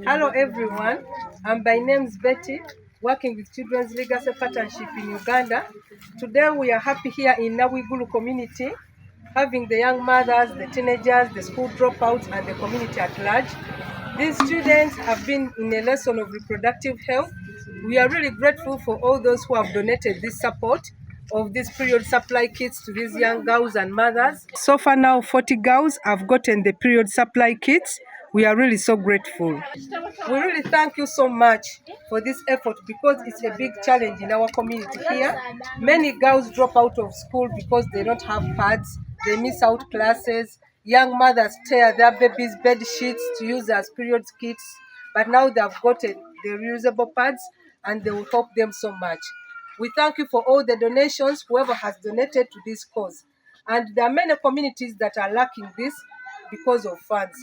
Hello everyone, my name is Betty, working with Children's Legacy Partnership in Uganda. Today we are happy here in Nabwigulu community, having the young mothers, the teenagers, the school dropouts and the community at large. These students have been in a lesson of reproductive health. We are really grateful for all those who have donated this support of these period supply kits to these young girls and mothers. So far now 40 girls have gotten the period supply kits. We are really so grateful. We really thank you so much for this effort because it's a big challenge in our community here. Many girls drop out of school because they don't have pads, they miss out classes. Young mothers tear their babies' bed sheets to use as period kits, but now they have gotten the reusable pads and they will help them so much. We thank you for all the donations, whoever has donated to this cause. And there are many communities that are lacking this because of funds.